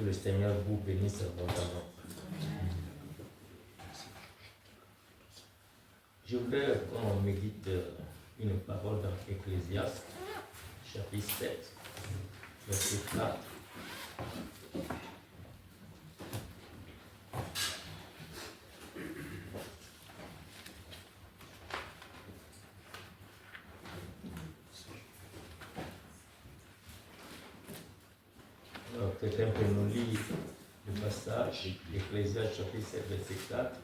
Que le Seigneur vous bénisse abondamment. Je voudrais qu'on médite une parole dans Ecclésiaste, chapitre 7, verset 4. Alors, quelqu'un peut nous lire le passage, Ecclésiaste, chapitre 7, verset 4.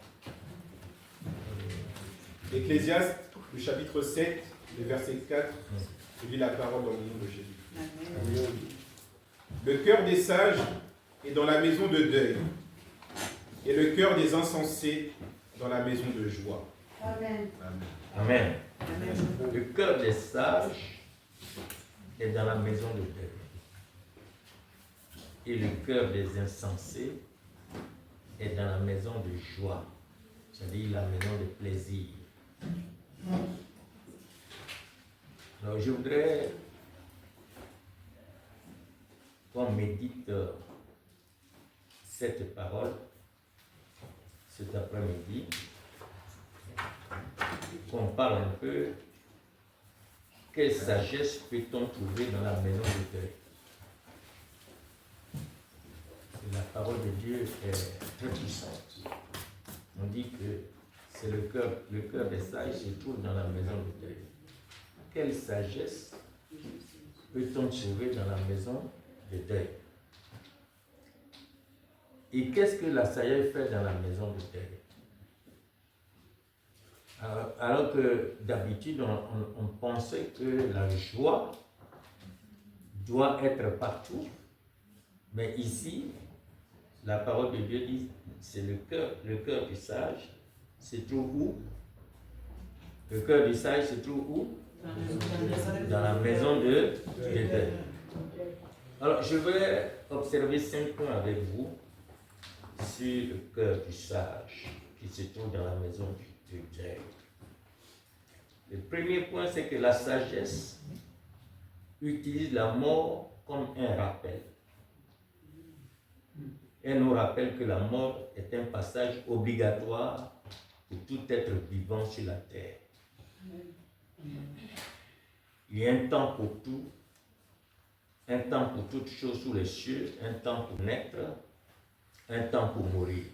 Ecclésiaste, le chapitre 7, le verset 4, je lis la parole dans le nom de Jésus. Amen. Le cœur des sages est dans la maison de deuil, et le cœur des insensés dans la maison de joie. Amen. Amen. Amen. Le cœur des sages est dans la maison de deuil, et le cœur des insensés est dans la maison de joie, c'est-à-dire la maison de plaisir. Alors je voudrais qu'on médite cette parole cet après-midi, qu'on parle un peu quelle sagesse peut-on trouver dans la maison de deuil. La parole de Dieu est très puissante. On dit que c'est le cœur des sages se trouve dans la maison de deuil. Quelle sagesse peut-on trouver dans la maison de deuil? Et qu'est-ce que la sagesse fait dans la maison de deuil? Alors que d'habitude, on pensait que la joie doit être partout, mais ici, la parole de Dieu dit, c'est le cœur du sage se trouve où? Le cœur du sage se trouve où? Dans la maison de deuil. Alors, je vais observer 5 points avec vous sur le cœur du sage qui se trouve dans la maison du deuil. Le premier point, c'est que la sagesse utilise la mort comme un rappel. Elle nous rappelle que la mort est un passage obligatoire pour tout être vivant sur la terre. Il y a un temps pour tout, un temps pour toutes choses sous les cieux, un temps pour naître, un temps pour mourir.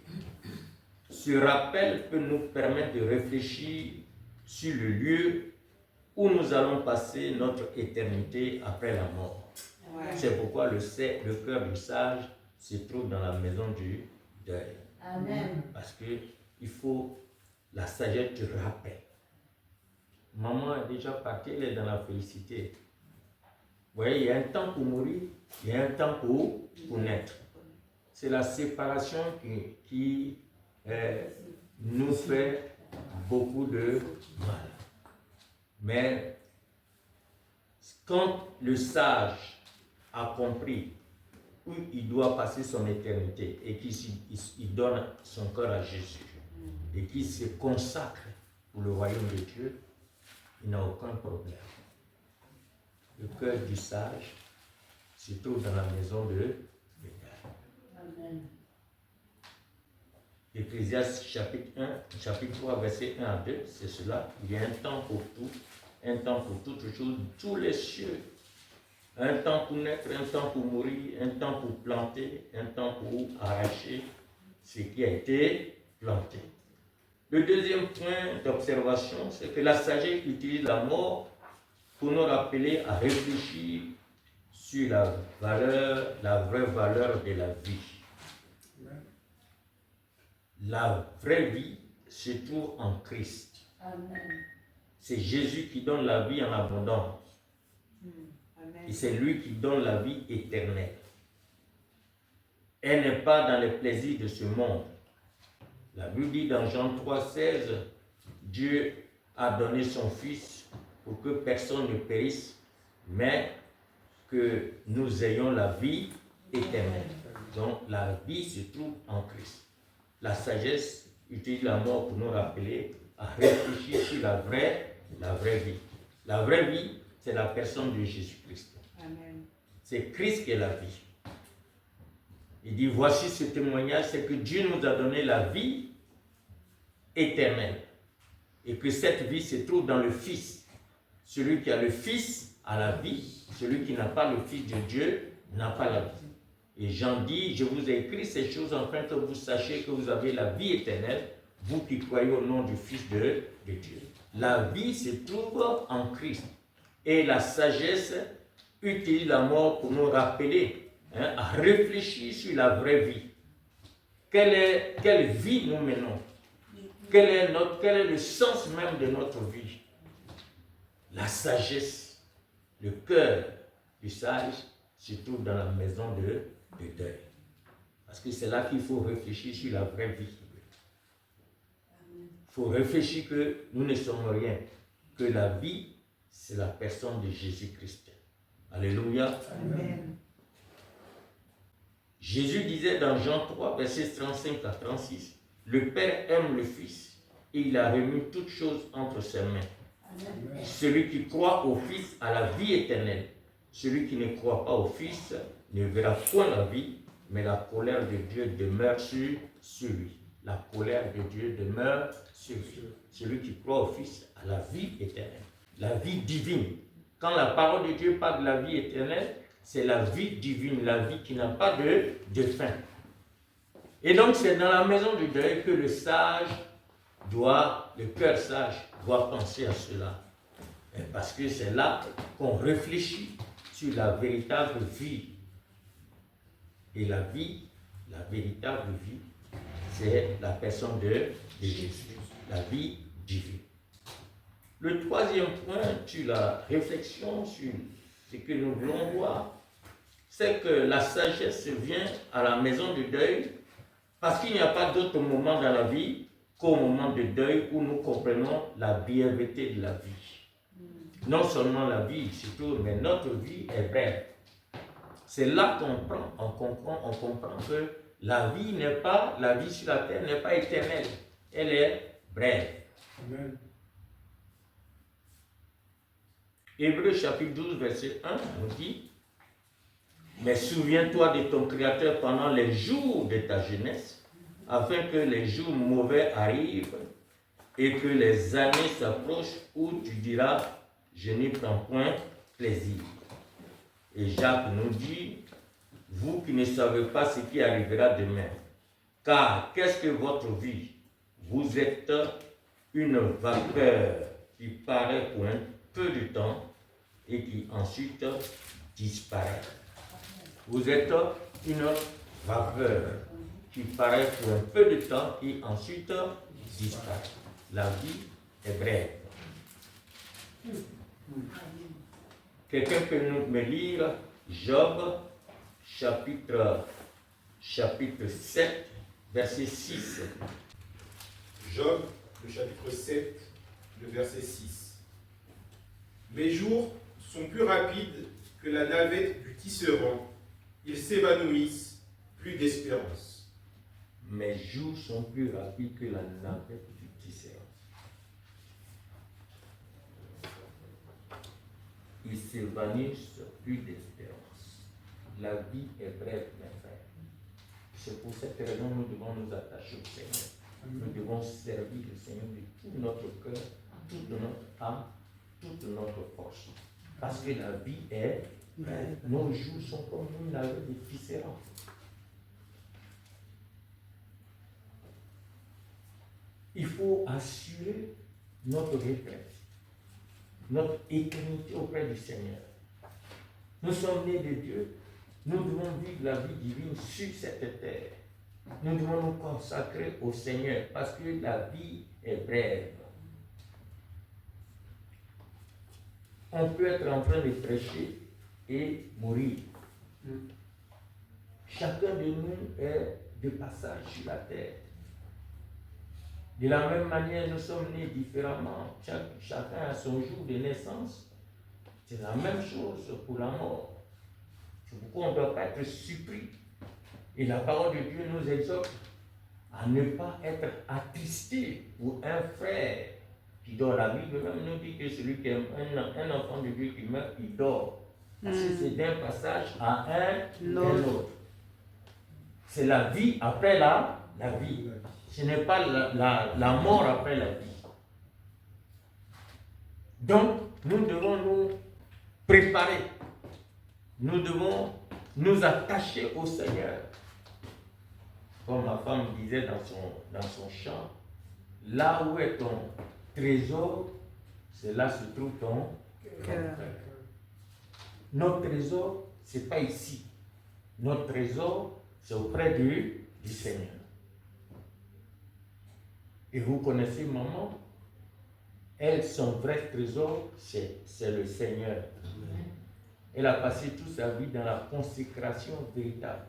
Ce rappel peut nous permettre de réfléchir sur le lieu où nous allons passer notre éternité après la mort. Ouais. C'est pourquoi le cœur du sage se trouve dans la maison du deuil. Amen. Parce que il faut la sagesse te rappelle. Maman est déjà partie, elle est dans la félicité. Vous voyez, il y a un temps pour mourir, il y a un temps pour naître. C'est la séparation qui nous fait beaucoup de mal. Mais quand le sage a compris où il doit passer son éternité et qu'il donne son cœur à Jésus et qu'il se consacre pour le royaume de Dieu, il n'a aucun problème. Le cœur du sage se trouve dans la maison de Dieu. Amen. Ecclésiaste chapitre 3, verset 1 à 2, c'est cela. Il y a un temps pour tout, un temps pour toutes choses, tous les cieux. Un temps pour naître, un temps pour mourir, un temps pour planter, un temps pour arracher ce qui a été planté. Le deuxième point d'observation, c'est que la sagesse utilise la mort pour nous rappeler à réfléchir sur la vraie valeur de la vie. La vraie vie se trouve en Christ. Amen. C'est Jésus qui donne la vie en abondance. Et c'est lui qui donne la vie éternelle. Elle n'est pas dans les plaisirs de ce monde. La Bible dit dans Jean 3,16, Dieu a donné son Fils pour que personne ne périsse, mais que nous ayons la vie éternelle. Donc la vie se trouve en Christ. La sagesse utilise la mort pour nous rappeler à réfléchir sur la vraie vie. La vraie vie, c'est la personne de Jésus-Christ. Amen. C'est Christ qui est la vie. Il dit, voici ce témoignage, c'est que Dieu nous a donné la vie éternelle. Et que cette vie se trouve dans le Fils. Celui qui a le Fils a la vie. Celui qui n'a pas le Fils de Dieu n'a pas la vie. Et Jean dit, je vous ai écrit ces choses afin que vous sachiez que vous avez la vie éternelle, vous qui croyez au nom du Fils de Dieu. La vie se trouve en Christ. Et la sagesse utilise la mort pour nous rappeler, à réfléchir sur la vraie vie. Quelle vie nous menons? Quel est le sens même de notre vie? La sagesse, le cœur du sage se trouve dans la maison de deuil. Parce que c'est là qu'il faut réfléchir sur la vraie vie. Il faut réfléchir que nous ne sommes rien, que la vie, c'est la personne de Jésus-Christ. Alléluia. Amen. Jésus disait dans Jean 3, versets 35 à 36, le Père aime le Fils et il a remis toutes choses entre ses mains. Amen. Celui qui croit au Fils a la vie éternelle. Celui qui ne croit pas au Fils ne verra point la vie, mais la colère de Dieu demeure sur lui. La colère de Dieu demeure sur lui. Celui qui croit au Fils a la vie éternelle, la vie divine. Quand la parole de Dieu parle de la vie éternelle, c'est la vie divine, la vie qui n'a pas de fin. Et donc c'est dans la maison du deuil que le cœur sage doit penser à cela. Parce que c'est là qu'on réfléchit sur la véritable vie. Et la vie, la véritable vie, c'est la personne de Jésus, la vie divine. Le troisième point sur la réflexion sur ce que nous voulons voir, c'est que la sagesse vient à la maison du deuil parce qu'il n'y a pas d'autre moment dans la vie qu'au moment de deuil où nous comprenons la brièveté de la vie. Non seulement la vie, surtout, mais notre vie est brève. C'est là qu'on comprend que la vie sur la terre n'est pas éternelle, elle est brève. Amen. Hébreux chapitre 12, verset 1 nous dit, mais souviens-toi de ton Créateur pendant les jours de ta jeunesse, afin que les jours mauvais arrivent et que les années s'approchent où tu diras, je n'y prends point plaisir. Et Jacques nous dit, vous qui ne savez pas ce qui arrivera demain, car qu'est-ce que votre vie? Vous êtes une vapeur qui paraît pour un peu de temps et qui ensuite disparaît. Vous êtes une vapeur qui paraît pour un peu de temps et ensuite disparaît. La vie est brève. Quelqu'un peut me lire Job chapitre 7, verset 6. Job, le chapitre 7, le verset 6. Mes jours sont plus rapides que la navette du tisserand. Ils s'évanouissent, plus d'espérance. Mes jours sont plus rapides que la navette du tisserand. Ils s'évanouissent, plus d'espérance. La vie est brève, mes frères. C'est pour cette raison que nous devons nous attacher au Seigneur. Nous devons servir le Seigneur de tout notre cœur, toute notre âme, toute notre force. Parce que la vie est brève. Nos jours sont comme une navette de tisserand. Il faut assurer notre retraite, notre éternité auprès du Seigneur. Nous sommes nés de Dieu. Nous devons vivre la vie divine sur cette terre. Nous devons nous consacrer au Seigneur parce que la vie est brève. On peut être en train de prêcher et mourir. Chacun de nous est de passage sur la terre. De la même manière, nous sommes nés différemment. Chacun a son jour de naissance. C'est la même chose pour la mort. C'est pourquoi on ne doit pas être surpris. Et la parole de Dieu nous exhorte à ne pas être attristé pour un frère qui dort. La Bible même nous dit que celui qui aime un enfant de Dieu qui meurt, il dort. Parce que c'est d'un passage à un autre. C'est la vie après la vie. Ce n'est pas la mort après la vie. Donc, nous devons nous préparer. Nous devons nous attacher au Seigneur. Comme ma femme disait dans son chant, là où est ton trésor, c'est là se trouve ton cœur. Notre trésor, ce n'est pas ici. Notre trésor, c'est auprès du Seigneur. Et vous connaissez maman, elle, son vrai trésor, c'est le Seigneur. Elle a passé toute sa vie dans la consécration véritable.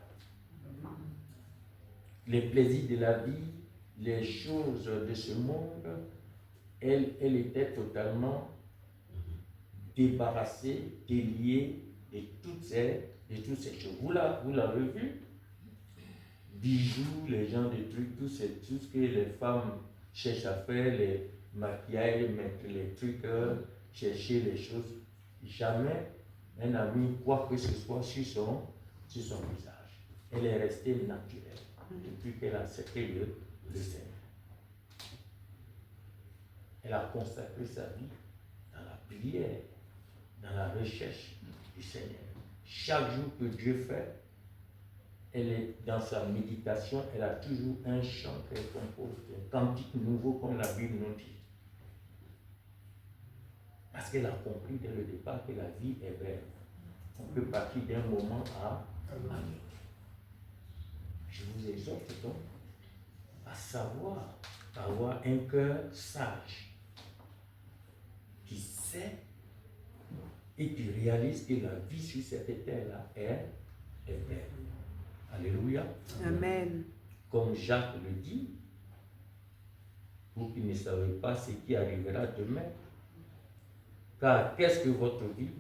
Les plaisirs de la vie, les choses de ce monde, elle était totalement débarrassée, déliée de toutes ces choses. Vous l'avez vu? Bijoux, les gens de trucs, tout ce que les femmes cherchent à faire, les maquillages, mettre les trucs, chercher les choses. Jamais elle n'a mis quoi que ce soit sur son visage. Elle est restée naturelle depuis qu'elle a accepté le Seigneur. Elle a consacré sa vie dans la prière, dans la recherche du Seigneur. Chaque jour que Dieu fait, elle est dans sa méditation, elle a toujours un chant qu'elle compose, un cantique nouveau comme la Bible nous dit. Parce qu'elle a compris dès le départ que la vie est belle. On peut partir d'un moment à un autre. Je vous exhorte donc à savoir, à avoir un cœur sage, qui sait et qui réalise que la vie sur cette terre-là est belle. Alléluia. Amen. Comme Jacques le dit, vous qui ne savez pas ce qui arrivera demain, car qu'est-ce que votre vie?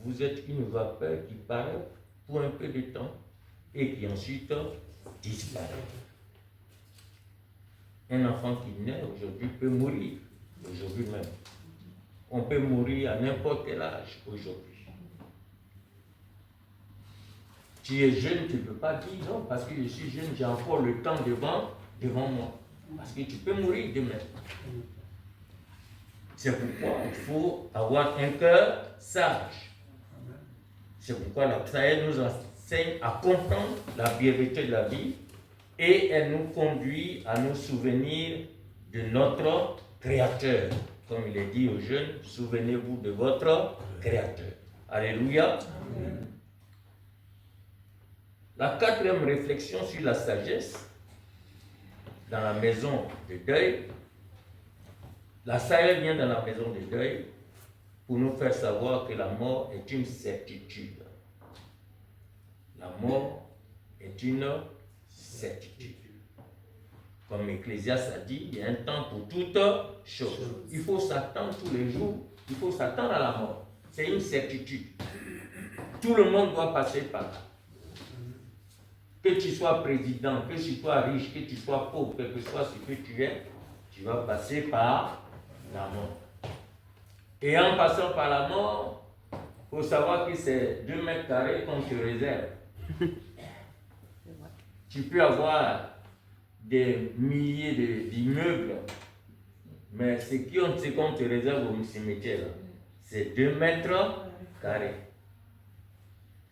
Vous êtes une vapeur qui paraît pour un peu de temps et qui ensuite disparaît. Un enfant qui naît aujourd'hui peut mourir, aujourd'hui même. On peut mourir à n'importe quel âge aujourd'hui. Tu es jeune, tu ne peux pas dire non, parce que je suis jeune, j'ai encore le temps devant moi. Parce que tu peux mourir demain. C'est pourquoi il faut avoir un cœur sage. C'est pourquoi la Psalm nous enseigne à comprendre la vérité de la vie et elle nous conduit à nous souvenir de notre Créateur. Comme il est dit aux jeunes, souvenez-vous de votre Créateur. Alléluia. Amen. La quatrième réflexion sur la sagesse, dans la maison de deuil, la sagesse vient dans la maison de deuil pour nous faire savoir que la mort est une certitude. La mort est une certitude. Comme Ecclésiaste a dit, il y a un temps pour toutes choses. Il faut s'attendre tous les jours, il faut s'attendre à la mort. C'est une certitude. Tout le monde doit passer par là. Que tu sois président, que tu sois riche, que tu sois pauvre, quel que soit ce que tu es, tu vas passer par la mort. Et en passant par la mort, il faut savoir que c'est 2 mètres carrés qu'on te réserve. Tu peux avoir des milliers d'immeubles, mais ce qu'on te réserve au cimetière, c'est 2 mètres carrés.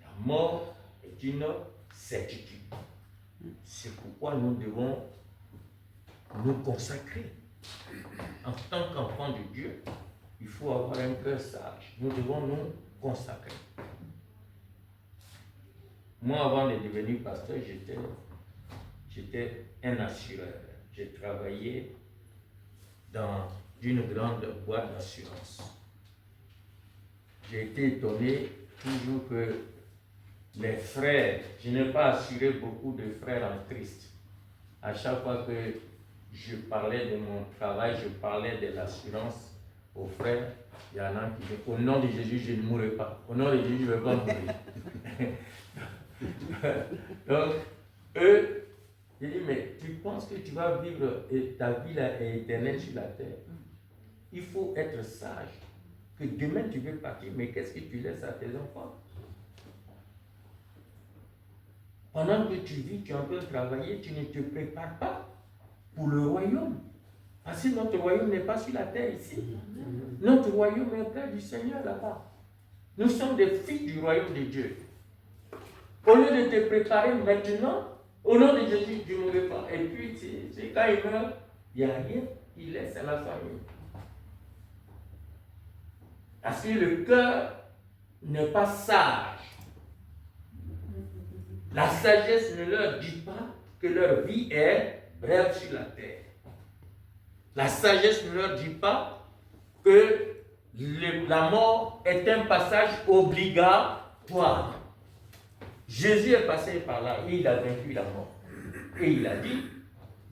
La mort est une certitude. C'est pourquoi nous devons nous consacrer. En tant qu'enfant de Dieu, il faut avoir un cœur sage. Nous devons nous consacrer. Moi, avant de devenir pasteur, j'étais un assureur. J'ai travaillé dans une grande boîte d'assurance. J'ai été étonné toujours que les frères, je n'ai pas assuré beaucoup de frères en Christ. À chaque fois que je parlais de mon travail, je parlais de l'assurance aux frères. Il y en a qui disent, au nom de Jésus, je ne mourrai pas. Au nom de Jésus, je ne vais pas mourir. Donc, eux, je dis, mais tu penses que tu vas vivre et ta vie là est éternelle sur la terre? Il faut être sage. Que demain tu veux partir, mais qu'est-ce que tu laisses à tes enfants? pendant que tu vis, tu es en train de travailler, tu ne te prépares pas pour le royaume. Parce que notre royaume n'est pas sur la terre ici. Notre royaume est près du Seigneur là-bas. Nous sommes des filles du royaume de Dieu. Au lieu de te préparer maintenant, au nom de Jésus, tu ne mourrais pas. Et puis, c'est quand il meurt, il n'y a rien qu'il laisse à la famille. Parce que le cœur n'est pas sage. La sagesse ne leur dit pas que leur vie est brève sur la terre. La sagesse ne leur dit pas que la mort est un passage obligatoire. Jésus est passé par là et il a vaincu la mort. Et il a dit,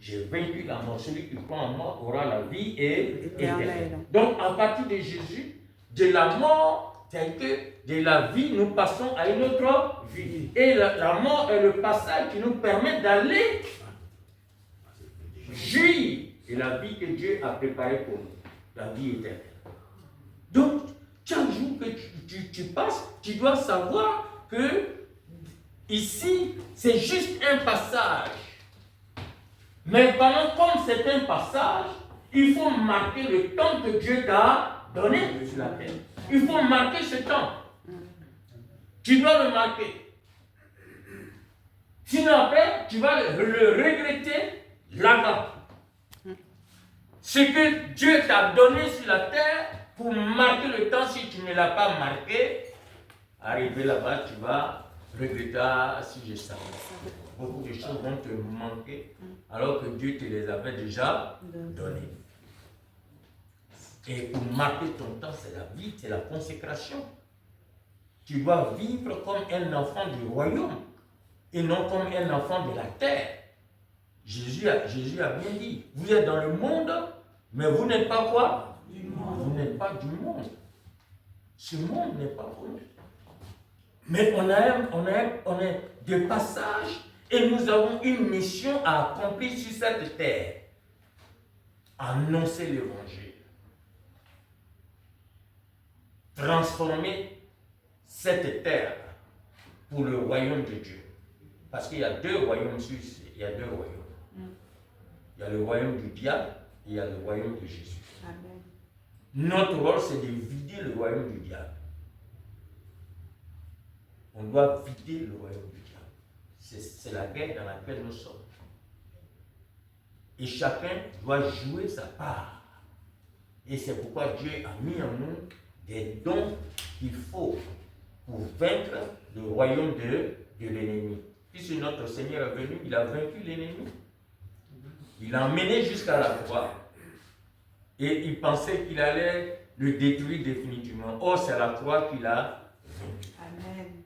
j'ai vaincu la mort. Celui qui croit en moi aura la vie éternelle. Donc à partir de Jésus, de la mort, c'est que de la vie, nous passons à une autre vie. Et la mort est le passage qui nous permet d'aller jouir de la vie que Dieu a préparée pour nous, la vie éternelle. Donc, chaque jour que tu passes, tu dois savoir que ici, c'est juste un passage. Mais comme c'est un passage, il faut marquer le temps que Dieu t'a donné sur la terre. Il faut marquer ce temps. Tu dois le marquer. Sinon après, tu vas le regretter là-bas. Ce que Dieu t'a donné sur la terre, pour marquer le temps, si tu ne l'as pas marqué, arrivé là-bas, tu vas regretter si je savais. Beaucoup de choses vont te manquer alors que Dieu te les avait déjà données. Et pour marquer ton temps, c'est la vie, c'est la consécration. Tu dois vivre comme un enfant du royaume et non comme un enfant de la terre. Jésus a bien dit, vous êtes dans le monde, mais vous n'êtes pas quoi? Du monde. Vous n'êtes pas du monde. Ce monde n'est pas pour nous. Mais on a des passages et nous avons une mission à accomplir sur cette terre. Annoncer l'évangile. Transformer cette terre pour le royaume de Dieu. Parce qu'il y a deux royaumes sur ici. Il y a deux royaumes. Il y a le royaume du diable et il y a le royaume de Jésus. Amen. Notre rôle, c'est de vider le royaume du diable. On doit vider le royaume du diable. C'est la guerre dans laquelle nous sommes. Et chacun doit jouer sa part. Et c'est pourquoi Dieu a mis en nous des dons qu'il faut pour vaincre le royaume de l'ennemi. Puisque notre Seigneur est venu, il a vaincu l'ennemi. Il l'a emmené jusqu'à la croix. Et il pensait qu'il allait le détruire définitivement. Or, c'est la croix qu'il a vaincu. Amen.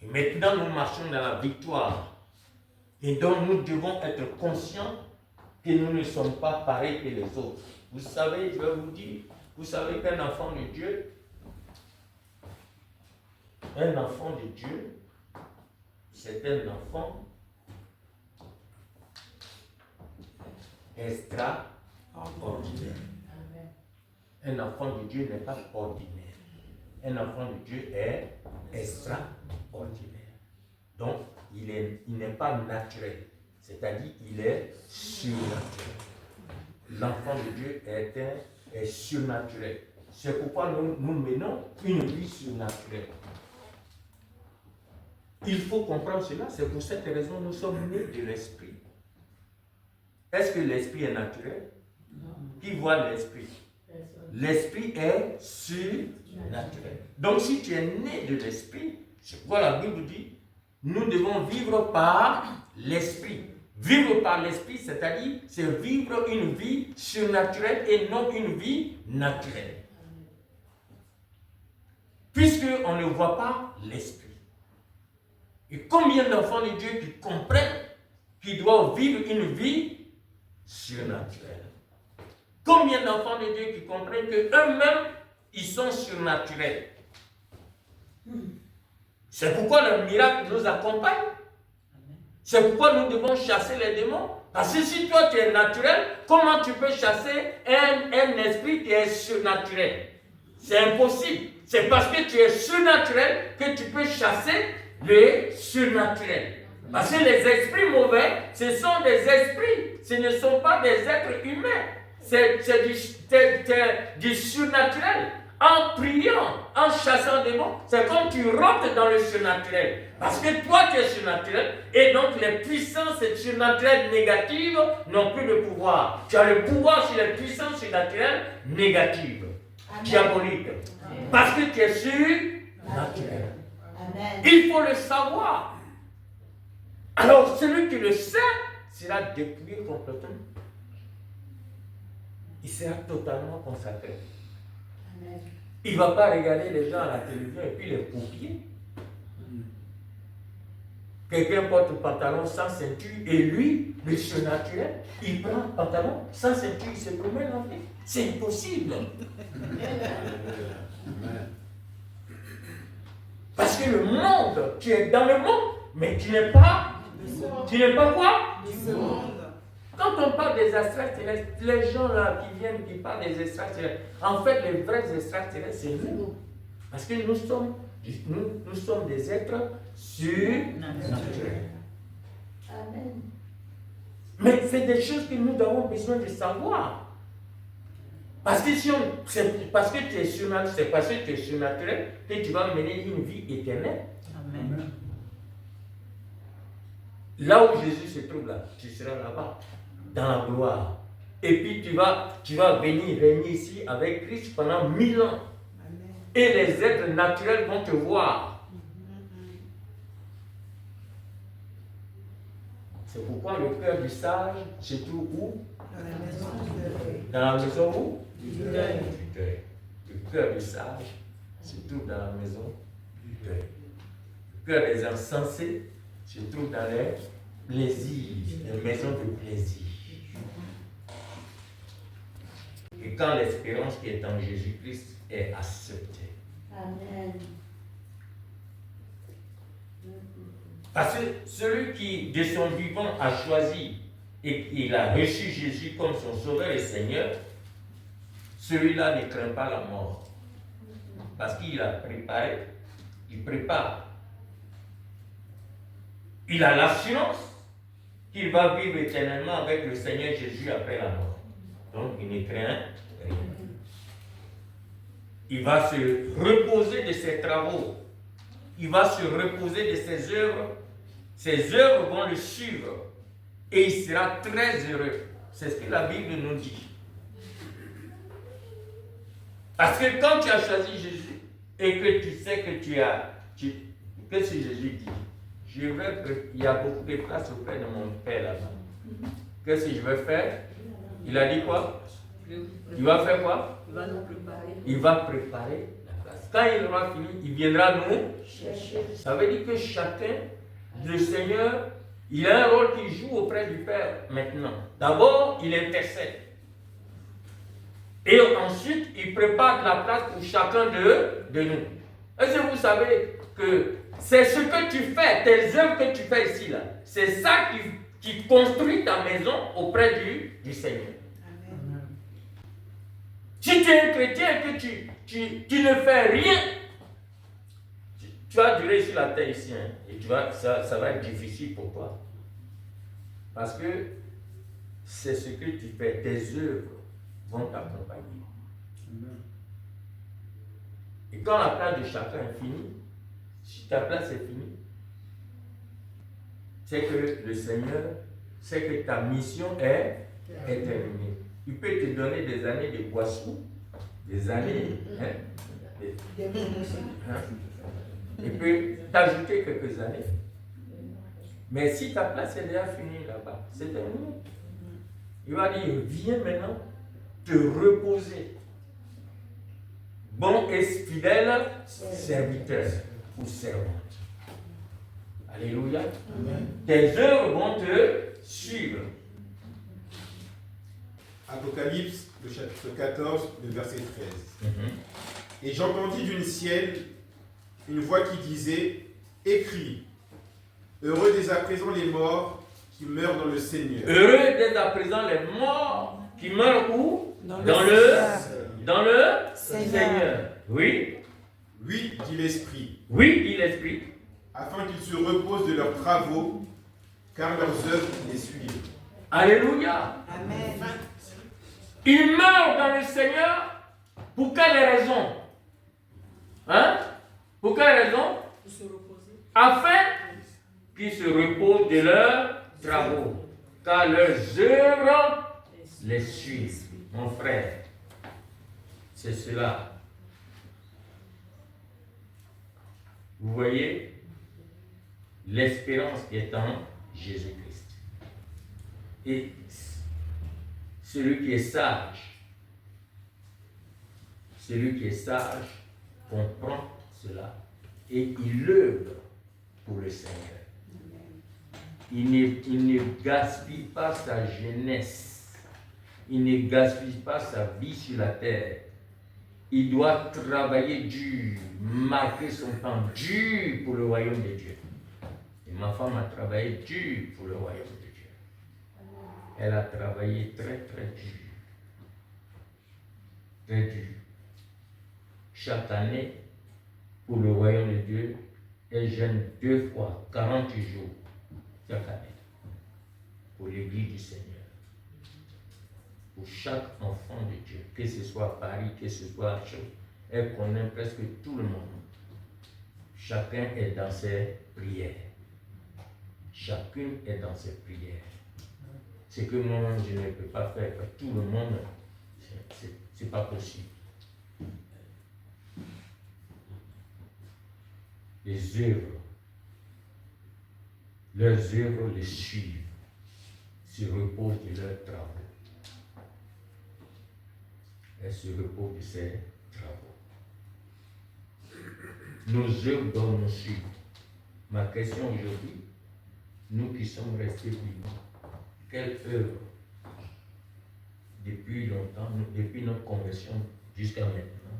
Et maintenant, nous marchons dans la victoire. Et donc, nous devons être conscients que nous ne sommes pas pareils que les autres. Vous savez, je vais vous dire, vous savez qu'un enfant de Dieu, c'est un enfant extraordinaire. Un enfant de Dieu n'est pas ordinaire. Un enfant de Dieu est extraordinaire. Donc, il n'est pas naturel. C'est-à-dire qu'il est surnaturel. L'enfant de Dieu est surnaturel. C'est pourquoi nous menons une vie surnaturelle. Il faut comprendre cela. C'est pour cette raison que nous sommes nés de l'esprit. Est-ce que l'esprit est naturel? Non. Qui voit l'esprit? L'esprit est surnaturel. Donc si tu es né de l'esprit, c'est quoi la Bible dit? Nous devons vivre par l'esprit. Vivre par l'esprit, c'est-à-dire, c'est vivre une vie surnaturelle et non une vie naturelle. Puisqu'on ne voit pas l'esprit. Et combien d'enfants de Dieu qui comprennent qu'ils doivent vivre une vie surnaturelle? Combien d'enfants de Dieu qui comprennent qu'eux-mêmes, ils sont surnaturels? C'est pourquoi le miracle nous accompagne. C'est pourquoi nous devons chasser les démons. Parce que si toi tu es naturel, comment tu peux chasser un esprit qui est surnaturel? C'est impossible. C'est parce que tu es surnaturel que tu peux chasser le surnaturel. Parce que les esprits mauvais, ce sont des esprits. Ce ne sont pas des êtres humains. C'est du surnaturel. En priant, en chassant des démons, c'est comme tu rentres dans le surnaturel. Parce que toi, tu es surnaturel. Et donc, les puissances surnaturelles négatives n'ont plus de pouvoir. Tu as le pouvoir sur les puissances surnaturelles négatives, diaboliques. Parce que tu es surnaturel. Il faut le savoir. Alors, celui qui le sait sera dépouillé complètement. Il sera totalement consacré. Il ne va pas regarder les gens à la télévision et puis les copier. Quelqu'un porte un pantalon sans ceinture et lui, le surnaturel, il prend un pantalon sans ceinture, il se promène en fait. C'est impossible. Parce que le monde, tu es dans le monde, mais tu n'es pas. Tu n'es pas quoi? Du monde. Quand on parle des extraterrestres, les gens là qui viennent, qui parlent des extraterrestres, en fait, les vrais extraterrestres, c'est nous. Parce que nous sommes des êtres surnaturels. Amen. Mais c'est des choses que nous avons besoin de savoir. Parce que c'est parce que tu es surnaturel, c'est parce que tu es surnaturel que tu vas mener une vie éternelle. Amen. Là où Jésus se trouve là, tu seras là-bas, dans la gloire. Et puis tu vas venir régner ici avec Christ pendant 1000 ans. Et les êtres naturels vont te voir. C'est pourquoi le cœur du sage se trouve où? Dans la maison du deuil. Dans la maison où? Du deuil. Du deuil. Le cœur du sage se trouve dans la maison du deuil. Le cœur des insensés se trouve dans les plaisirs, les maisons de plaisir. Et quand l'espérance qui est en Jésus-Christ est acceptée. Amen. Parce que celui qui, de son vivant, a choisi et il a reçu Jésus comme son sauveur et Seigneur, celui-là ne craint pas la mort. Parce qu'il a préparé, il prépare. Il a l'assurance qu'il va vivre éternellement avec le Seigneur Jésus après la mort. Donc il ne craint rien. Il va se reposer de ses travaux. Il va se reposer de ses œuvres. Ses œuvres vont le suivre. Et il sera très heureux. C'est ce que la Bible nous dit. Parce que quand tu as choisi Jésus et que tu sais que qu'est-ce que Jésus dit? Il y a beaucoup de places auprès de mon Père là-bas. Qu'est-ce que je vais faire? Il a dit quoi? Il va faire quoi? Il va nous préparer. Il va préparer la place. Quand il aura fini, il viendra nous Chercher. Ça veut dire que chacun, le Seigneur, il a un rôle qu'il joue auprès du Père maintenant. D'abord, il intercède. Et ensuite, il prépare la place pour chacun de nous. Est-ce que vous savez que c'est ce que tu fais, tes œuvres que tu fais ici, là, c'est ça qui construit ta maison auprès du Seigneur. Amen. Si tu es un chrétien et que tu ne fais rien, tu vas durer sur la terre ici, hein, et ça va être difficile pour toi. Parce que c'est ce que tu fais, tes œuvres vont t'accompagner. Et quand la place de chacun est finie, si ta place est finie, c'est que le Seigneur, c'est que ta mission est terminée. Il peut te donner des années de boisson, des années, il peut t'ajouter quelques années. Mais si ta place est déjà finie là-bas, c'est terminé. Il va dire, viens maintenant te reposer. Bon et fidèle serviteur ou servante. Alléluia. Amen. Tes œuvres vont te suivre. Apocalypse, le chapitre 14, le verset 13. Et j'entendis du ciel une voix qui disait, écris, heureux dès à présent les morts qui meurent dans le Seigneur. Heureux dès à présent les morts qui meurent où? Dans le Seigneur. Oui. Oui, dit l'Esprit, Oui, dit l'Esprit. afin qu'ils se reposent de leurs travaux car leurs œuvres les suivent. Alléluia. Amen. Ils meurent dans le Seigneur. Pour quelle raison? Hein? Pour quelle raison? Pour se reposer. Afin qu'ils se reposent de leurs travaux, car leurs œuvres les suivent. Mon frère, c'est cela. Vous voyez l'espérance qui est en Jésus-Christ. Et celui qui est sage comprend cela et il œuvre pour le Seigneur. Il ne gaspille pas sa jeunesse, il ne gaspille pas sa vie sur la terre. Il doit travailler dur, marquer son temps dur pour le royaume de Dieu. Et ma femme a travaillé dur pour le royaume de Dieu. Elle a travaillé très très dur. Très dur. Chaque année, pour le royaume de Dieu, elle jeûne 2 fois, 40 jours, chaque année, pour l'église du Seigneur. Pour chaque enfant de Dieu, que ce soit à Paris, que ce soit à Chaux, elle connaît presque tout le monde. Chacun est dans ses prières. Chacune est dans ses prières. Ce que moi, je ne peux pas faire pour tout le monde, c'est pas possible. Les œuvres, leurs œuvres les suivent, se reposent de leurs travaux. Elles se reposent de ses travaux. Nos œuvres doivent nous suivre. Ma question aujourd'hui, nous qui sommes restés vivants, quelle œuvre, depuis longtemps, depuis notre conversion jusqu'à maintenant,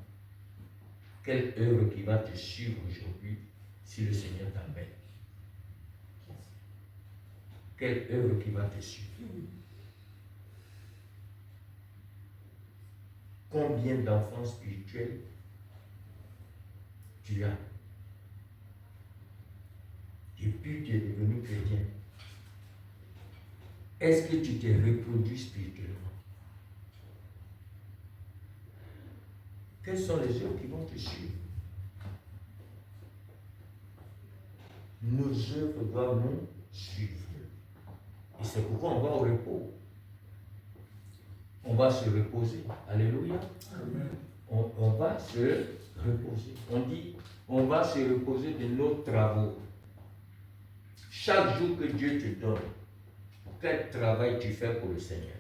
quelle œuvre qui va te suivre aujourd'hui si le Seigneur t'appelle? Quelle œuvre qui va te suivre? Combien d'enfants spirituels tu as depuis que tu es devenu chrétien? Est-ce que tu t'es reproduit spirituellement? Quelles sont les œuvres qui vont te suivre? Nos œuvres doivent nous suivre. Et c'est pourquoi on va au repos. On va se reposer. Alléluia. Amen. On va se reposer. On dit, on va se reposer de nos travaux. Chaque jour que Dieu te donne, quel travail tu fais pour le Seigneur?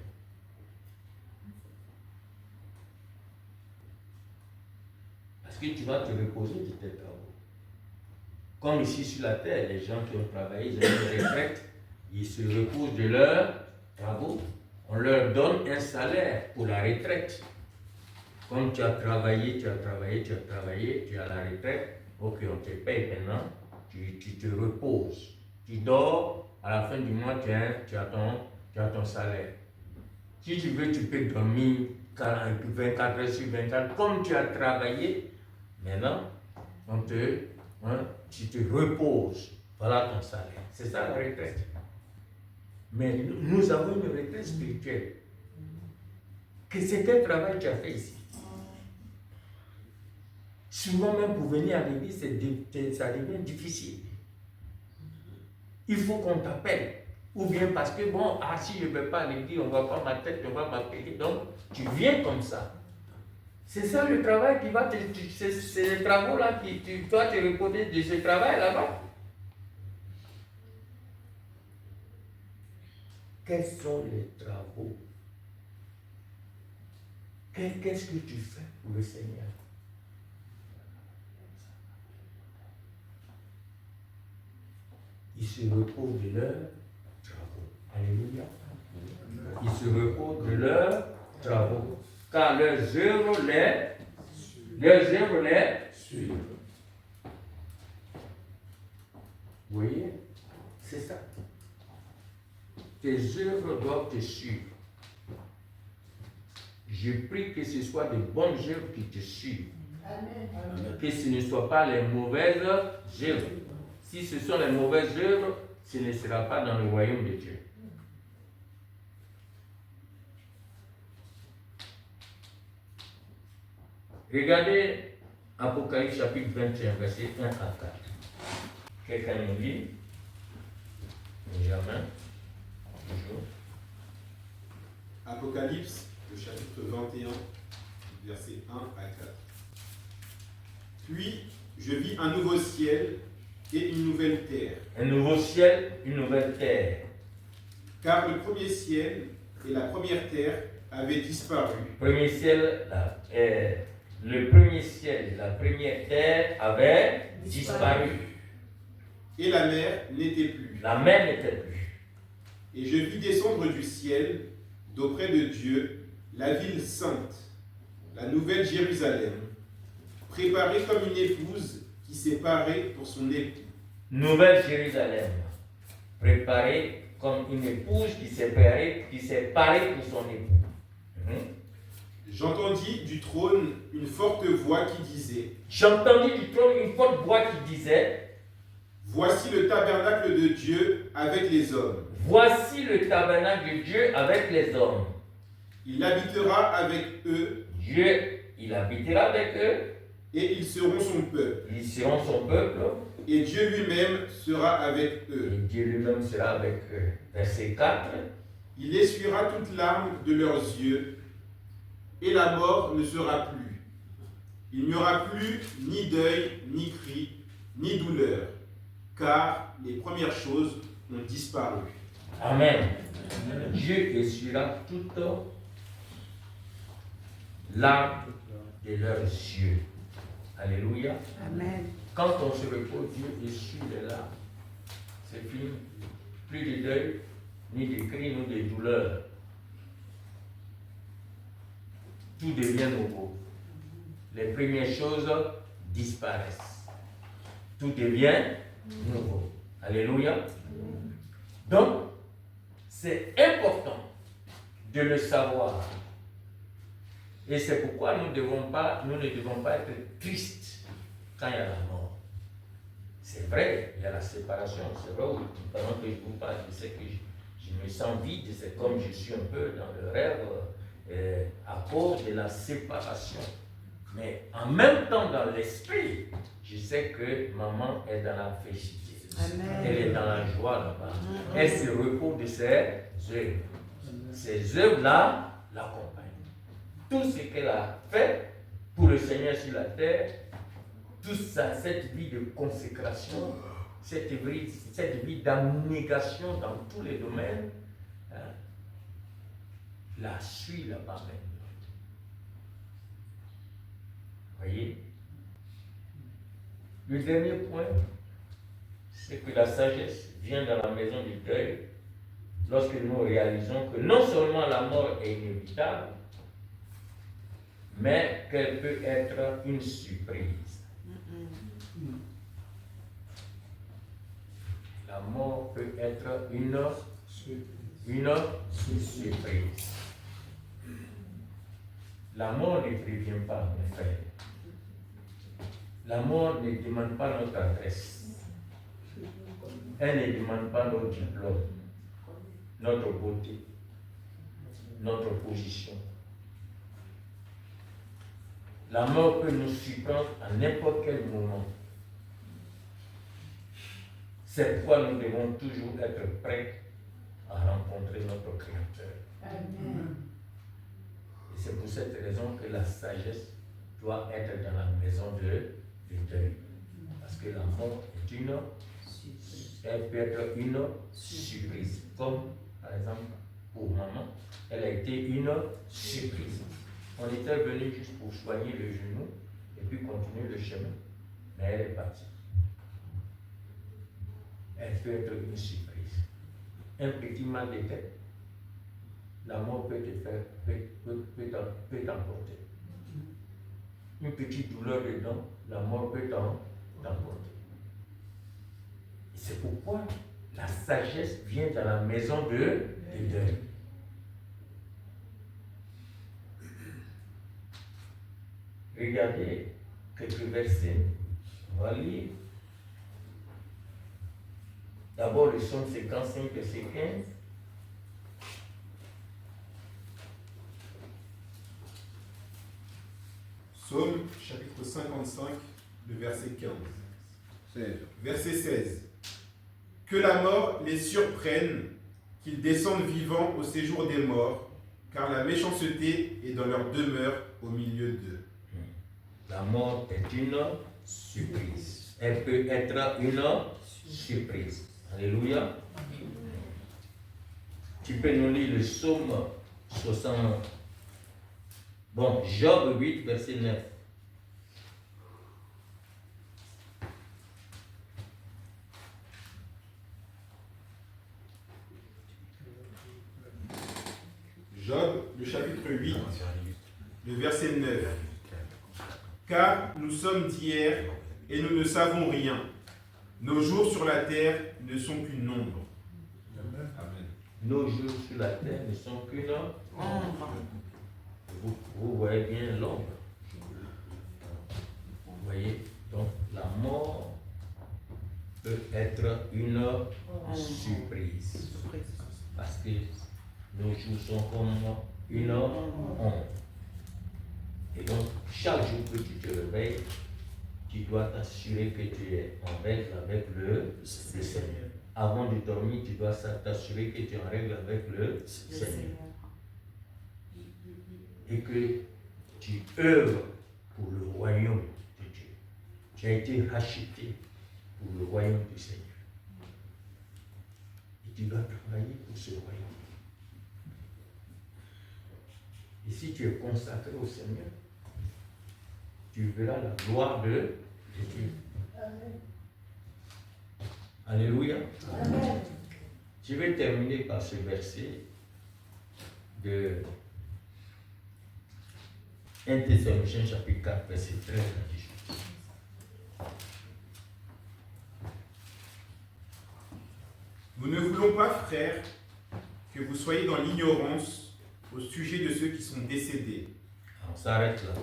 Parce que tu vas te reposer de tes travaux. Comme ici sur la terre, les gens qui ont travaillé, ils ont une retraite, ils se reposent de leurs travaux. On leur donne un salaire pour la retraite. Comme tu as travaillé, tu as la retraite, ok, on te paye maintenant, tu te reposes. Tu dors, à la fin du mois, tu as ton salaire. Si tu veux, tu peux dormir 24 heures sur 24. Comme tu as travaillé, maintenant, tu te reposes. Voilà ton salaire. C'est ça la retraite. Mais nous avons une retraite spirituelle. C'est quel travail tu as fait ici? Souvent même pour venir à l'église, ça devient difficile. Il faut qu'on t'appelle. Ou bien parce que, si je ne vais pas à l'église, on ne va pas ma tête, on va m'appeler. Donc, tu viens comme ça. C'est ça le travail qui va c'est le travail là qui tu dois te reposer de ce travail là-bas. Quels sont les travaux? Qu'est-ce que tu fais pour le Seigneur? Ils se reposent de leurs travaux. Alléluia. Ils se reposent de leurs travaux. Car leurs œuvres les suivent. Vous voyez? C'est ça. Tes œuvres doivent te suivre. Je prie que ce soit de bonnes œuvres qui te suivent. Amen. Que ce ne soient pas les mauvaises œuvres. Si ce sont les mauvaises œuvres, tu ne seras pas dans le royaume de Dieu. Regardez Apocalypse chapitre 21, verset 1 à 4. Quelqu'un nous lit? Benjamin, toujours. Apocalypse, le chapitre 21, versets 1 à 4. Puis je vis un nouveau ciel et une nouvelle terre. Un nouveau ciel, une nouvelle terre. Car le premier ciel et la première terre avaient disparu. Premier ciel, le premier ciel, la première terre avait disparu. Et la mer n'était plus. La mer n'était plus. Et je vis descendre du ciel, d'auprès de Dieu, la ville sainte, la nouvelle Jérusalem, préparée comme une épouse qui s'est parée pour son époux. Nouvelle Jérusalem, préparée comme une épouse qui s'est parée pour son époux. J'entendis du trône une forte voix qui disait, J'entendis du trône une forte voix qui disait, voici le tabernacle de Dieu avec les hommes. voici le tabernacle de Dieu avec les hommes. Il habitera avec eux Dieu, il habitera avec eux, et ils seront son peuple. ils seront son peuple, Et Dieu lui-même sera avec et eux. Dieu lui-même sera avec eux. Verset 4. Il essuiera toute larme de leurs yeux, et la mort ne sera plus. Il n'y aura plus ni deuil, ni cri, ni douleur, car les premières choses ont disparu. Amen. Dieu essuiera toute larme de leurs yeux. Alléluia. Amen. Quand on se repose, Dieu essuie les larmes. C'est fini. Plus de deuil, ni de cris, ni de douleur. Tout devient nouveau. Les premières choses disparaissent. Tout devient nouveau. Alléluia. Donc, c'est important de le savoir. Et c'est pourquoi nous ne devons pas être tristes quand il y a la mort. C'est vrai, il y a la séparation. C'est vrai, pendant que je vous parle, je sais que je me sens vide. C'est comme je suis un peu dans le rêve à cause de la séparation. Mais en même temps, dans l'esprit, je sais que maman est dans la félicité. Amen. Elle est dans la joie là-bas. Elle se repose de ses œuvres. Ces œuvres-là l'accompagnent. Tout ce qu'elle a fait pour le Seigneur sur la terre, toute cette vie de consécration, cette vie d'abnégation dans tous les domaines, la suit là-bas maintenant. Voyez? Le dernier point, c'est que la sagesse vient dans la maison du deuil lorsque nous réalisons que non seulement la mort est inévitable, mais qu'elle peut être une surprise. La mort peut être une surprise. La mort ne prévient pas, mon frère. La mort ne demande pas notre adresse. Elle ne demande pas notre diplôme, notre beauté, notre position. La mort peut nous surprendre à n'importe quel moment. C'est pourquoi nous devons toujours être prêts à rencontrer notre Créateur. Amen. Et c'est pour cette raison que la sagesse doit être dans la maison du deuil. Parce que la mort est elle peut être une surprise. Comme par exemple pour maman, elle a été une surprise. On était venu juste pour soigner le genou et puis continuer le chemin. Mais elle est partie. Elle peut être une surprise. Un petit mal de tête, la mort peut t'emporter. Une petite douleur dedans, la mort peut t'emporter. C'est pourquoi la sagesse vient dans la maison de deuil. Regardez quelques versets. On va lire D'abord le psaume 55, verset 15. Psaume chapitre 55, le verset 15. Verset 16. Que la mort les surprenne, qu'ils descendent vivants au séjour des morts, car la méchanceté est dans leur demeure au milieu d'eux. La mort est une surprise. Elle peut être une surprise. Alléluia. Tu peux nous lire le psaume 60. Bon, Job 8, verset 9. Job, le chapitre 8, le verset 9. Car nous sommes d'hier et nous ne savons rien. Nos jours sur la terre ne sont qu'une ombre. Amen. Nos jours sur la terre ne sont qu'une ombre. Vous voyez bien l'ombre. Vous voyez, donc la mort peut être une surprise. Parce que nos jours sont comme une ombre. Et donc, chaque jour que tu te réveilles, tu dois t'assurer que tu es en règle avec le Seigneur. Avant de dormir, tu dois t'assurer que tu es en règle avec le Seigneur. Et que tu œuvres pour le royaume de Dieu. Tu as été racheté pour le royaume du Seigneur. Et tu dois travailler pour ce royaume. Et si tu es consacré au Seigneur, tu verras la gloire de Dieu. Amen. Alléluia. Amen. Je vais terminer par ce verset de 1 Thessaloniciens chapitre 4, verset 13 à 18. Nous ne voulons pas, frères, que vous soyez dans l'ignorance au sujet de ceux qui sont décédés. On s'arrête là.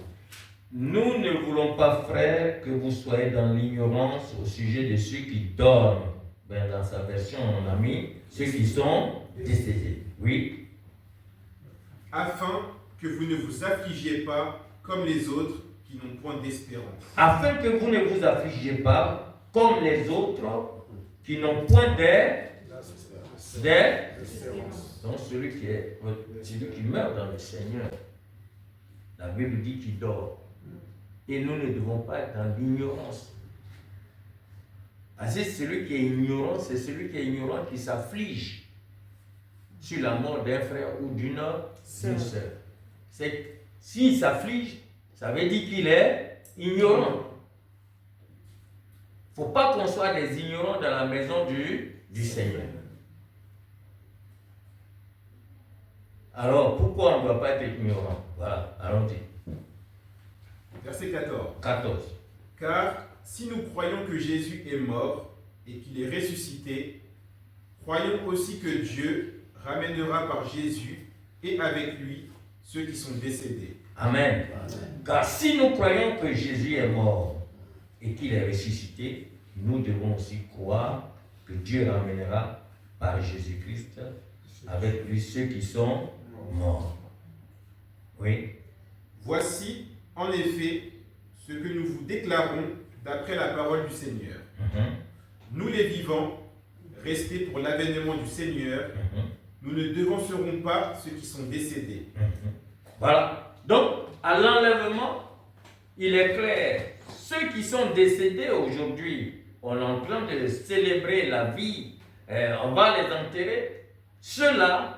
Nous ne voulons pas, frères, que vous soyez dans l'ignorance au sujet de ceux qui dorment. Ben, dans sa version, on a mis ceux qui sont décédés. Oui. Afin que vous ne vous affligiez pas comme les autres qui n'ont point d'espérance. Afin que vous ne vous affligiez pas comme les autres qui n'ont point d'espérance. Donc celui qui meurt dans le Seigneur, la Bible dit qu'il dort. Et nous ne devons pas être dans l'ignorance. Parce que celui qui est ignorant, c'est celui qui est ignorant qui s'afflige sur la mort d'un frère ou d'une sœur. S'il s'afflige, ça veut dire qu'il est ignorant. Il ne faut pas qu'on soit des ignorants dans la maison du Seigneur. Alors, pourquoi on ne doit pas être ignorant? Voilà, allons-y. Verset 14. 14. Car si nous croyons que Jésus est mort et qu'il est ressuscité, croyons aussi que Dieu ramènera par Jésus et avec lui ceux qui sont décédés. Amen. Car si nous croyons que Jésus est mort et qu'il est ressuscité, nous devons aussi croire que Dieu ramènera par Jésus-Christ avec lui ceux qui sont morts. Oui. Voici, en effet, ce que nous vous déclarons d'après la parole du Seigneur. Nous les vivants, restés pour l'avènement du Seigneur, nous ne devancerons pas ceux qui sont décédés. Voilà. Donc, à l'enlèvement, il est clair, ceux qui sont décédés aujourd'hui, on est en train de célébrer la vie, on va les enterrer, ceux-là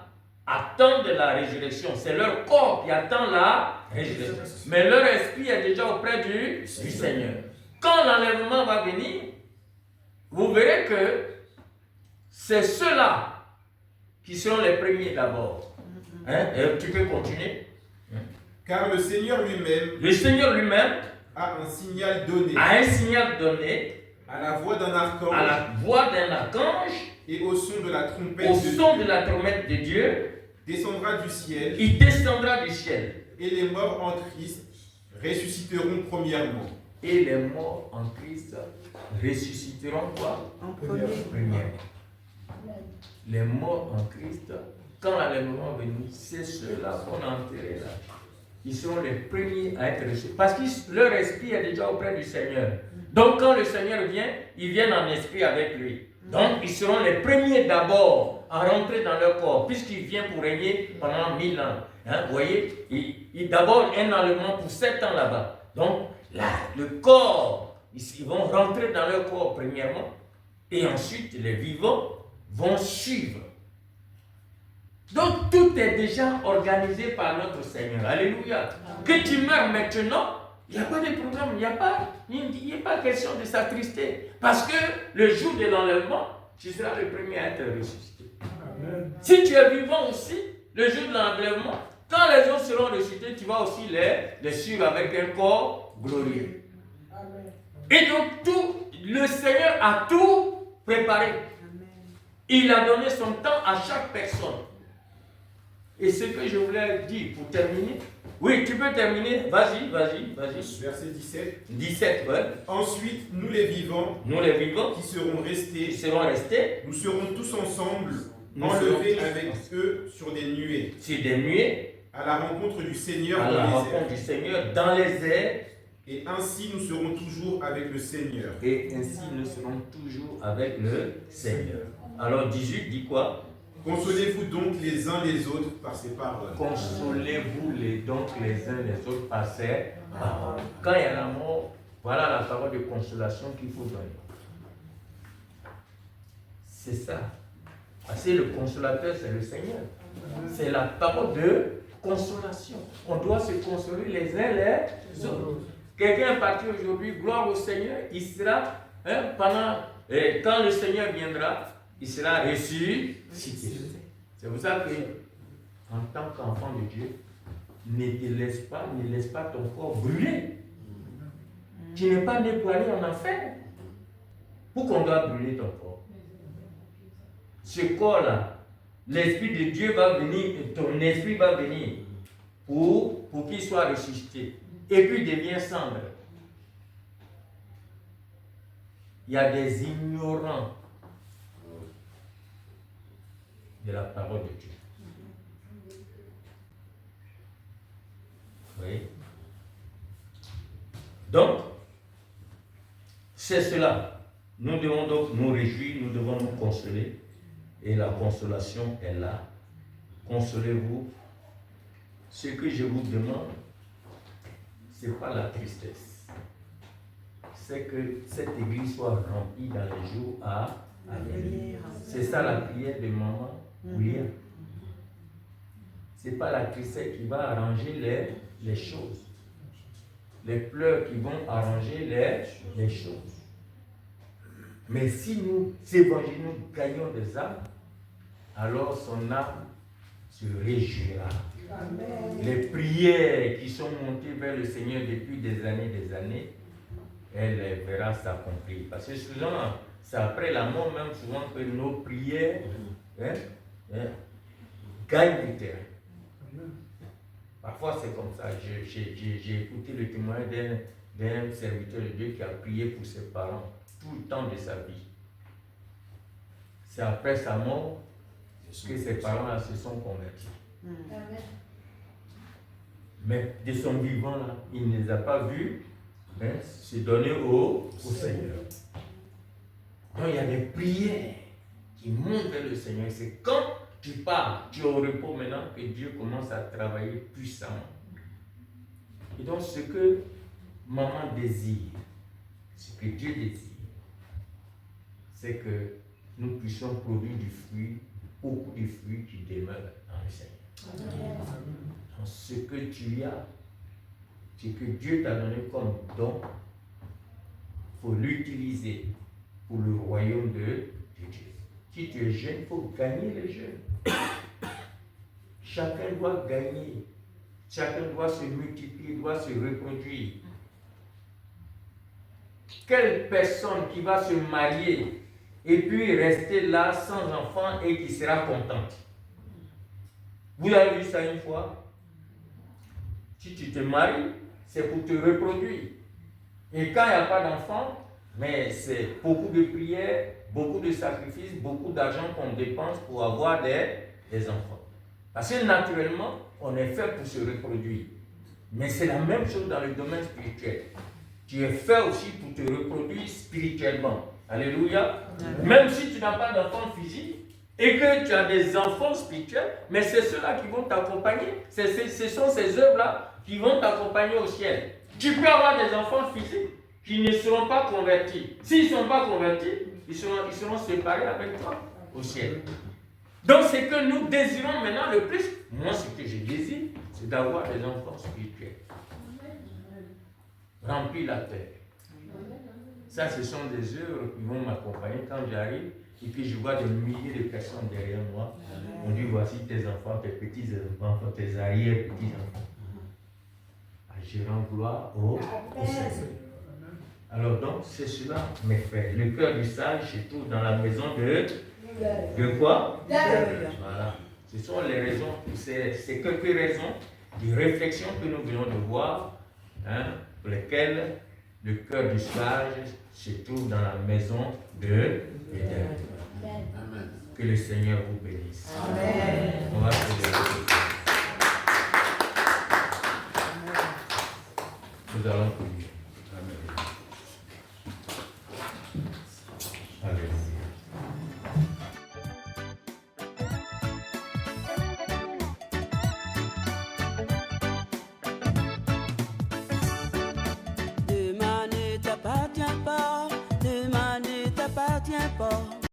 attendent la résurrection. C'est leur corps qui attend la résurrection. Mais leur esprit est déjà auprès du Seigneur. Quand l'enlèvement va venir, vous verrez que c'est ceux-là qui seront les premiers d'abord. Tu peux continuer. Car le Seigneur lui-même a un signal donné à la voix d'un archange et au son de la trompette de Dieu, descendra du ciel. Il descendra du ciel. Et les morts en Christ ressusciteront premièrement. Et les morts en Christ ressusciteront quoi? En premier. Premièrement. Les morts en Christ, quand l'enlèvement est venu, c'est ceux-là qu'on a enterrés là. Ils seront les premiers à être reçus. Parce que leur esprit est déjà auprès du Seigneur. Donc quand le Seigneur vient, ils viennent en esprit avec lui. Donc ils seront les premiers d'abord à rentrer dans leur corps, puisqu'il vient pour régner pendant 1000 ans. Hein, vous voyez, d'abord un enlèvement pour 7 ans là-bas. Donc là, le corps, ils vont rentrer dans leur corps premièrement, et ensuite les vivants vont suivre. Donc tout est déjà organisé par notre Seigneur. Alléluia. Que tu meurs maintenant, il n'y a pas de problème, il n'y a pas question de s'attrister. Parce que le jour de l'enlèvement, tu seras le premier à être ressuscité. Amen. Si tu es vivant aussi, le jour de l'enlèvement, quand les autres seront ressuscités, tu vas aussi les suivre avec un corps glorieux. Amen. Et donc le Seigneur a tout préparé. Amen. Il a donné son temps à chaque personne. Et ce que je voulais dire pour terminer, oui, tu peux terminer, vas-y. Verset 17. 17, ouais. Ensuite, nous les vivants, qui seront restés, nous serons tous ensemble enlevés avec eux sur des nuées. À la rencontre du Seigneur dans les airs. Et ainsi nous serons toujours avec le Seigneur. Alors 18 dit quoi? Consolez-vous donc les uns les autres par ces paroles. Consolez-vous donc les uns les autres par ces paroles. Quand il y a la mort, voilà la parole de consolation qu'il faut donner. C'est ça. Parce que le consolateur, c'est le Seigneur. C'est la parole de consolation. On doit se consoler les uns les autres. Quelqu'un est parti aujourd'hui, gloire au Seigneur, il sera, quand le Seigneur viendra, il sera ressuscité. C'est pour ça que, en tant qu'enfant de Dieu, ne laisse pas ton corps brûler. Tu n'es pas né pour aller en enfer. Pourquoi on doit brûler ton corps? Ce corps-là, l'Esprit de Dieu va venir, ton esprit va venir pour qu'il soit ressuscité. Et puis devient cendre. Il y a des ignorants de la parole de Dieu. Oui. Donc, c'est cela. Nous devons donc nous réjouir, nous devons nous consoler. Et la consolation est là. Consolez-vous. Ce que je vous demande, ce n'est pas la tristesse. C'est que cette église soit remplie dans les jours à venir. C'est ça la prière de maman William. Ce n'est pas la tristesse qui va arranger les choses. Les pleurs qui vont arranger les choses. Mais si nous évangélisons, nous gagnons des âmes, alors son âme se réjouira. Amen. Les prières qui sont montées vers le Seigneur depuis des années, elle verra s'accomplir. Parce que souvent, c'est après la mort même souvent que nos prières gagnent du terrain. Parfois c'est comme ça. J'ai écouté le témoignage d'un serviteur de Dieu qui a prié pour ses parents tout le temps de sa vie. C'est après sa mort que ses parents se sont convertis. Amen. Mais de son vivant, là, il ne les a pas vus se donner au Seigneur. Donc il y a des prières qui montent vers le Seigneur. C'est quand tu pars, tu es au repos maintenant, que Dieu commence à travailler puissamment. Et donc ce que maman désire, ce que Dieu désire, c'est que nous puissions produire du fruit, beaucoup de fruits qui demeurent dans le Seigneur. Amen. Donc ce que tu as, ce que Dieu t'a donné comme don, il faut l'utiliser pour le royaume de Dieu. Si tu es jeune, il faut gagner les jeunes. Chacun doit gagner. Chacun doit se multiplier, doit se reproduire. Quelle personne qui va se marier et puis rester là sans enfant et qui sera contente? Vous avez vu ça une fois? Si tu te maries, c'est pour te reproduire. Et quand il n'y a pas d'enfant, mais c'est beaucoup de prières, beaucoup de sacrifices, beaucoup d'argent qu'on dépense pour avoir des enfants. Parce que naturellement, on est fait pour se reproduire. Mais c'est la même chose dans le domaine spirituel. Tu es fait aussi pour te reproduire spirituellement. Alléluia. Même si tu n'as pas d'enfant physique et que tu as des enfants spirituels, mais c'est ceux-là qui vont t'accompagner. Ce sont ces œuvres-là qui vont t'accompagner au ciel. Tu peux avoir des enfants physiques qui ne seront pas convertis. S'ils ne sont pas convertis, ils seront séparés avec toi au ciel. Donc, ce que nous désirons maintenant le plus, moi, ce que je désire, c'est d'avoir des enfants spirituels. Remplir la terre. Ça, ce sont des œuvres qui vont m'accompagner quand j'arrive et puis je vois des milliers de personnes derrière moi. On dit, voici tes enfants, tes petits-enfants, tes arrière-petits-enfants. Je rends gloire au Seigneur. Alors donc, c'est cela, mes frères. Le cœur du sage se trouve dans la maison de quoi? Voilà. Ce sont les raisons, c'est quelques raisons de réflexion que nous venons de voir, pour lesquelles le cœur du sage se trouve dans la maison de l'Éternel. Que le Seigneur vous bénisse. Amen. On va se lever. Nous allons prier. Alléluia. Demain ne t'appartient pas, demain ne t'appartient pas.